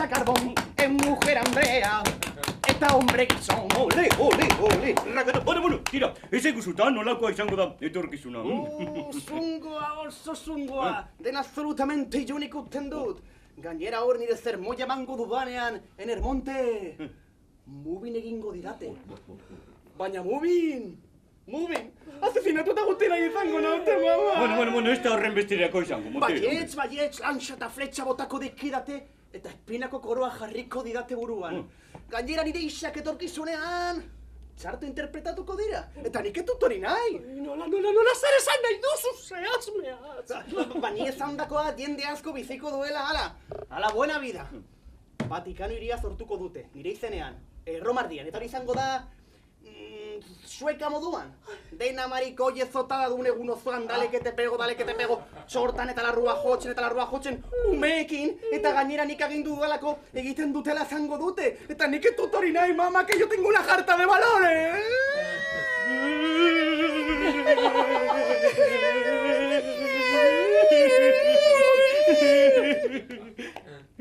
pasa carbón, es mujer Andrea, eta hombre gizon. Ole. Bueno, tira, ese guzutan nolako izango da etorkizuna. Zungoa, oso zungoa, den absolutamente ilunik ikusten dut. Gainera hor nire zer moia mango dudanean, Enermonte, mubin egingo didate. Baina mubin, asesinatuta gutera izango naute, mama. Bueno, ez da horren bestirako izango. Baietz, lantxa eta fletxa botako dikidate, eta espinako koroa jarriko didate buruan. Gainera nire isak etorkizunean, txarto interpretatuko dira, eta nik etut hori nahi. Nola zer esan nahi duzu, zehazmea. Bani ezan dakoa jende asko biziko duela, ala buena vida. Vatikano iria sortuko dute, nire izenean, Romardian, eta hori izango da, sueka moduan. Dena marikoie zotada duen egun osoan, dale que te pego, sortan eta larrua jotzen, umeekin, eta gainera nik agindu dudalako egiten dutela zango dute. Eta nik etut hori nahi, mama, que yo tengo una jarta de valores.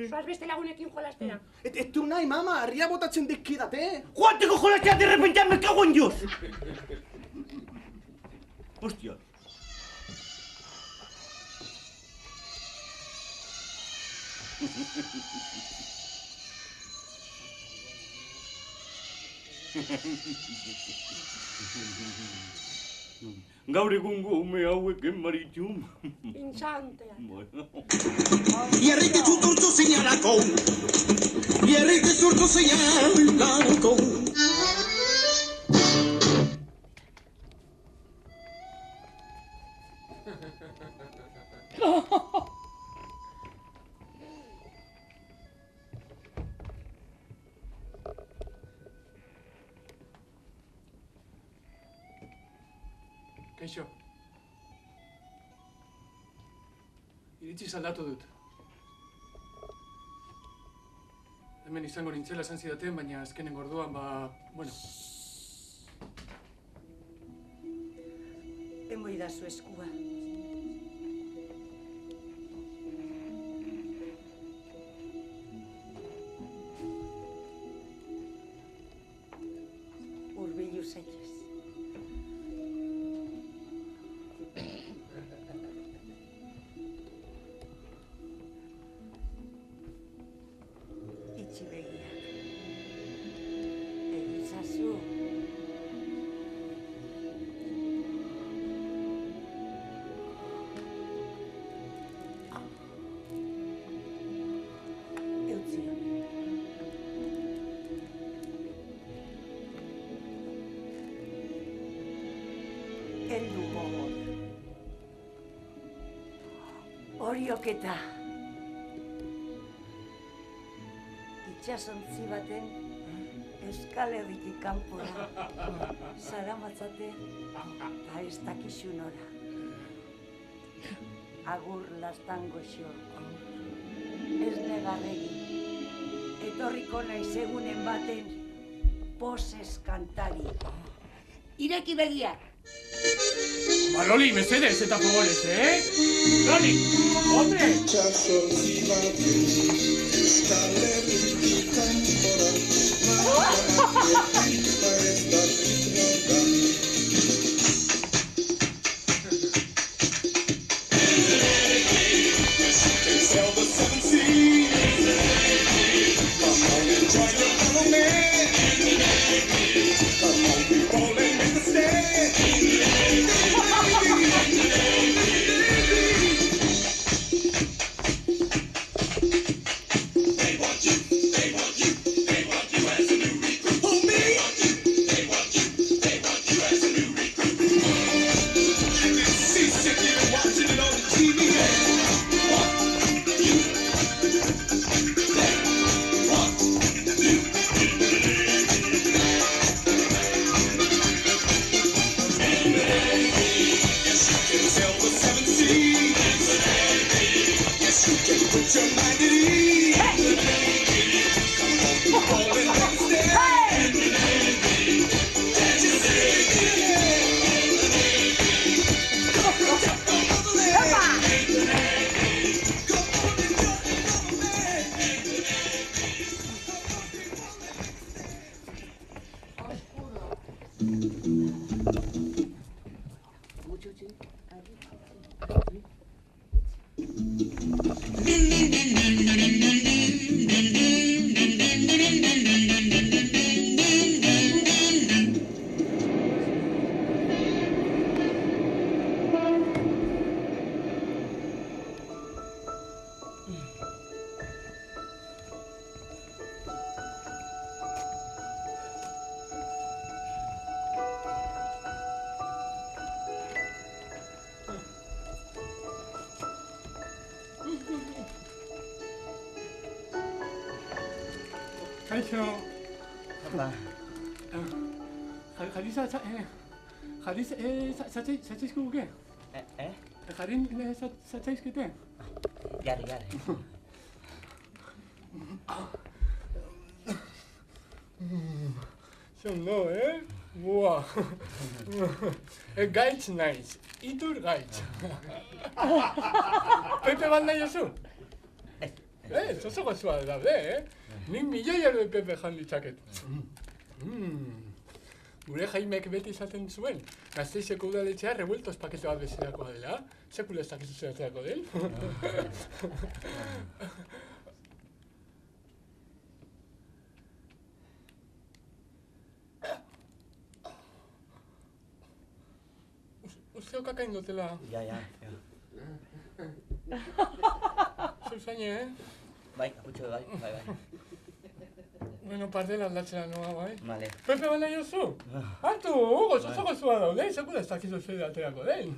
Zoaz beste lagunekin jolastera. Ez du nahi, mama, harria botatzen dizkidate. Joateko jolastea de repente me cago en Dios. Hostia. Gaur egungo ume hauek emaritxum. Intxantea.Ierrite zurtu zeinalako.Ierrite zurtu zeinalako. Kaixo. Iritziz aldatu dut. Hemen izango nintzela esan zidaten, baina azkenen orduan, bueno. Emo idazu eskua. Urbillu zaitez. Itxi begiak. Egizazu. Eutzi. Heldu gogor. Horioketa. Itxasontzi baten Euskal Herritik kanpora zaramatzate eta ez dakizu nora. Agur lastango xo. Ez negarregi. Etorriko naiz egunen baten poses kantari. Ireki begiak. Loli, mesedez eta favorez, Loli, hombre! Itxasontzi baten Euskal Herritik kanpora zaramatzate eta ez dakizu nora. Sail the seven seas. Come on and join your fellow man. Come on, people, and make a stand. They want you as a new recruit. Who, me? They want you as a new recruit. I get seasick even watching it on the TV. Put your mind at ease. Come on, people, and understand. That's just it. Come on, jump over there. Come on and join the government. Kaixo. Ba, Jarri zatzaizko guke? Jarri zatzaizkete? jarri. Zondo, Buah. Gaitz naiz, itur gaitz. Pepe bat nahi oso? Oso gozua daude, Nik milioi erbe Pepe jan ditzaket. Gure Jaimek beti izaten zuen, Gasteizeko udaletxea revueltos pakete bat bezalakoa dela. Sekula ez dakizu zeratzerako den. Usteo kakain dutela. Ja. Zuzaine, Bai, aputxo bai. Bueno, pardela aldatzera noa, bai. Vale. Pepe bat nahi oso? Hartu, oso gozua daude, sekula ez dakizu zeratzerako den.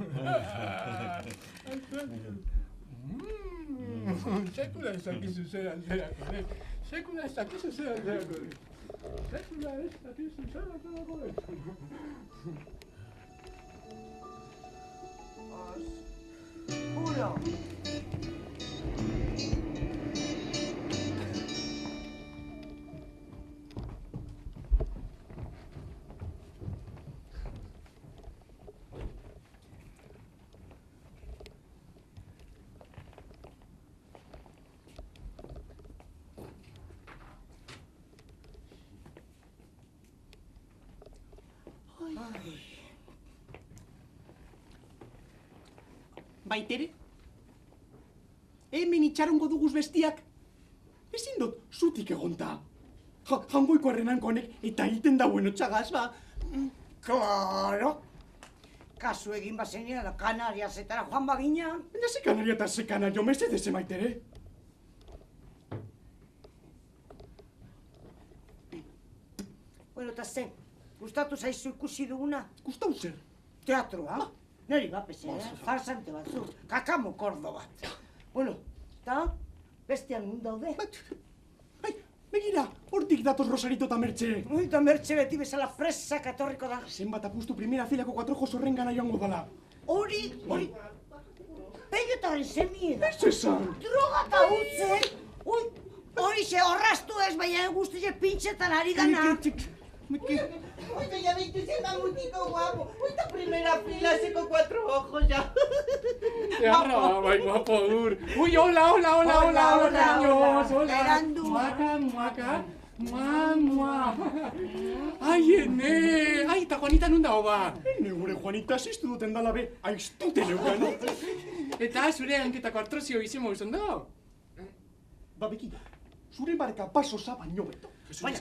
Sekula ez dakizu zeratzerako den. Sekula ez dakizu zeratzerako den. Uno. Baitere? Hemen itxarongo duguz bestiak? Ezin dut, zutik egonta. Jangoiko arrenanko honek eta egiten dauen otxagaz, ba. Claro. Kasu egin bazenera da Kanariasetara joan bagina. Baina ze kanaria eta ze kanario, mesedez Baitere. Bueno, eta ze, gustatu zaizu ikusi duguna? Gustau zer? Teatroa. Neri bapese, farsante batzu, kakamo kordo bat. Bueno, eta bestian nun daude? Bai, begira, hortik datoz Rosarito eta Mertxe. Ui, eta Mertxe beti bezala presak etorriko da. Zenbat apustu primera filako 4 ojos horren gana joango dala. Hori, peiotaren semie da. Ez esan. Droga eta utze. Ui, hori ze horraztu ez, baina guztize pintxetan ari gana. Oye, ya viste ese mamutito guapo. Esta primera fila hace con 4 ojos ya. Terra, bai guapo dur. Ui, hola, niños, hola. Berandu. Muaka. Mua. Ai, ene. Ai, eta Juanita nun dago ba? Ene gure Juanita asistu duten dala be, aiztuten eugan. Eta zure hanketako artrozio izimo izan da? Ba, begira, zure barka pasoza baino beto. Bueno,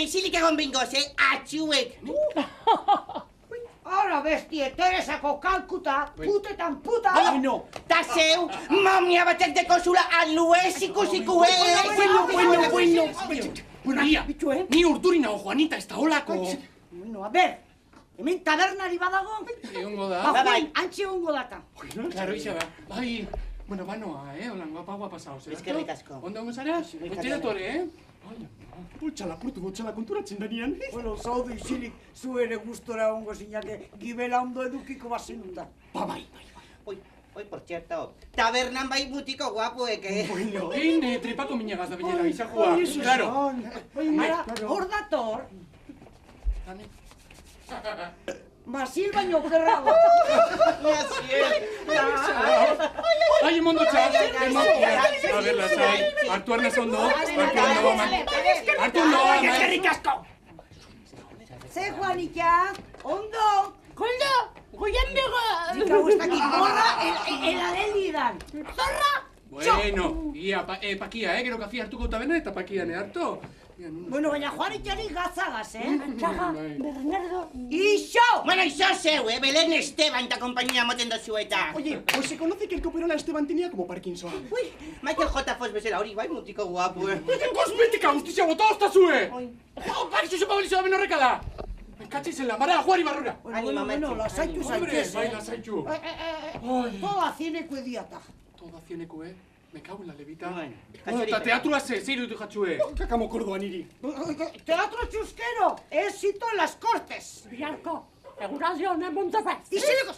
isilik egon bingoz, atxuek. Ara bestie, Teresako kalkuta, putetan puta. Bueno. Ta zeu, mamia batek dekozula aluez ikusiko, Bueno, ia, ni urduri nago Juanita, ez da holako. Bueno, a ber, hemen tabernari badago? Egongo da. Ba, Juan, antxe egongo data. Claro, isa da. Bai, bueno, banoa, holan guapa pasaos. Eskerrik asko. Ondo egon zara? Onteratore, Botxala konturatzen danian. Bueno, zaude isilik, zu ere gustora ongo zinate, gibela ondo edukiko bazenunda. Ba, bai. Oi, por cierto, tabernan bai mutiko guapoek, Bueno. Egin tripako minagaz da bilera, izakua. Claro. Baina, hor dator. Masil baino okerrago. Ai, emondo txar. A ver, lasai. Hartu arnaz ondo. Hartu ondo. Eskerrik asko! Ze, Juanita, ondo. Goian nega! Dikago ez dakit, borra eladelidan. Zorra! Bueno, ia, pakia, gero kafi hartuko tabena eta pakian hartu. Bueno, baina Juanitari gatzagaz, Txaga, Bernardo... Ixo! Bueno, iso zeu, Belén Esteban eta compañía moten dozu eta. Oye, pues se conoce que el cooperón a Esteban tenía como Parkinson. Uy, Michael J. Fox bezala hori bai mutiko guapo, Kosmetika guztizia bota ostazue! Pakizu zepa bolizo da benorrekala! Katxizela, mara, juari barrura! Bueno, lasaitu Hombre, zaitez, bai, lasaitu. Toda zieneko ediata. Toda zieneko, Me cago en la levita. Bueno, Eta teatrua zeiru ditu jatxue. Kakamo kordoa niri. Teatro chusquero, éxito en las cortes. Biharko, eguraldi honen muntape. Isileko!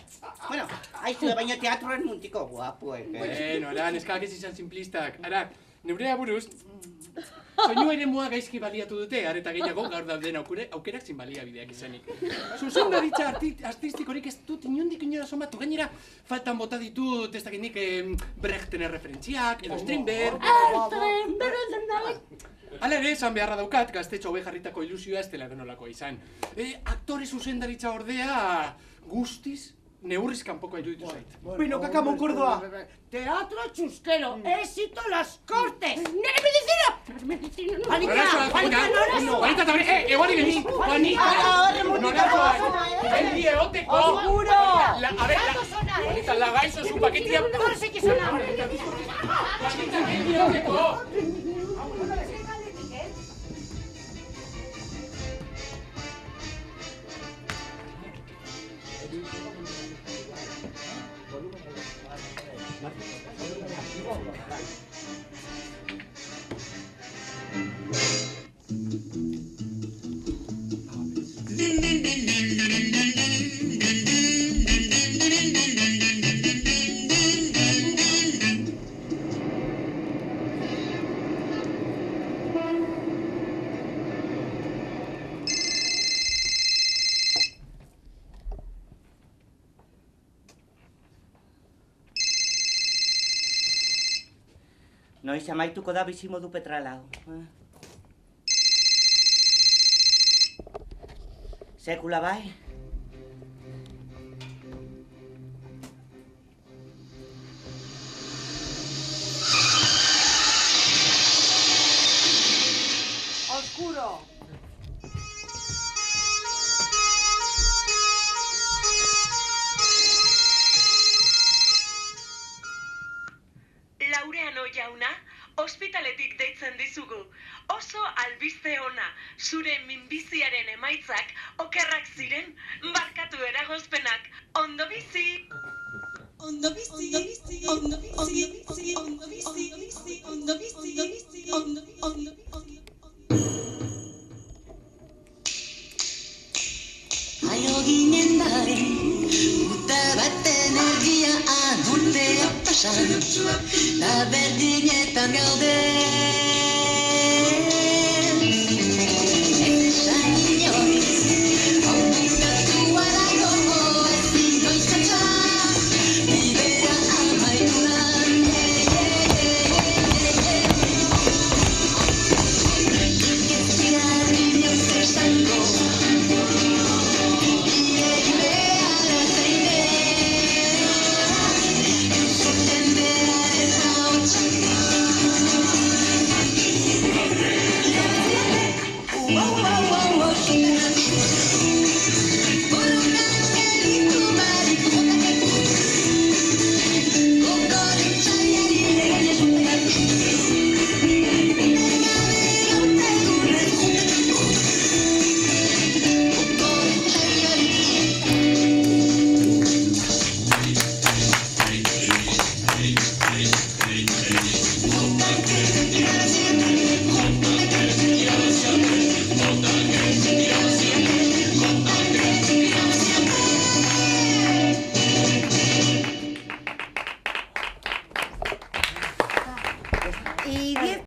Bueno, aizu, baina teatroan muntiko guapuek. Bueno, ara, neskak ez izan simplistak. Ara, neurea buruz, soinu ere mua gaizki baliatu dute, areta gehiago gaur dauden aukerak zin baliabideak izanik. Zuzendaritza artistikorik ez dut inondik inora somatu, gainera faltan bota ditut ez dakinik Brechtenen referentziak, edo Strindberg. Hala ere, esan beharra daukat, gaztetxo hauek jarritako ilusioa ez dela denolakoa izan. Aktore zuzendaritza ordea guztiz neurriz kanpokoa iruditu zait. Bueno, kakamo kordoa. Teatro chusquero, éxito en las cortes. Nere medizina! Juanita, eta bere, eguari geni! Juanita! Norakoak! Geldi egoteko! Seguro! A ver, Juanita, lagaizo zu paketia... Entonces, ¿qué suena? Juanita, geldi egoteko! Noiz amaituko da bizimodu petralau. Sekula bai? Oscuro. Laureano jauna, ospitaletik deitzen dizugu. Oso albiste ona, zure minbiziaren emaitzak okerrak ziren, barkatu eragozpenak, ondo bizi! Ondo bizi, ondo bizi, ondo bizi, ondo bizi, ondo bizi. Aio ginen dare, uta bat energia urtea pasan, da berdinetan gaude.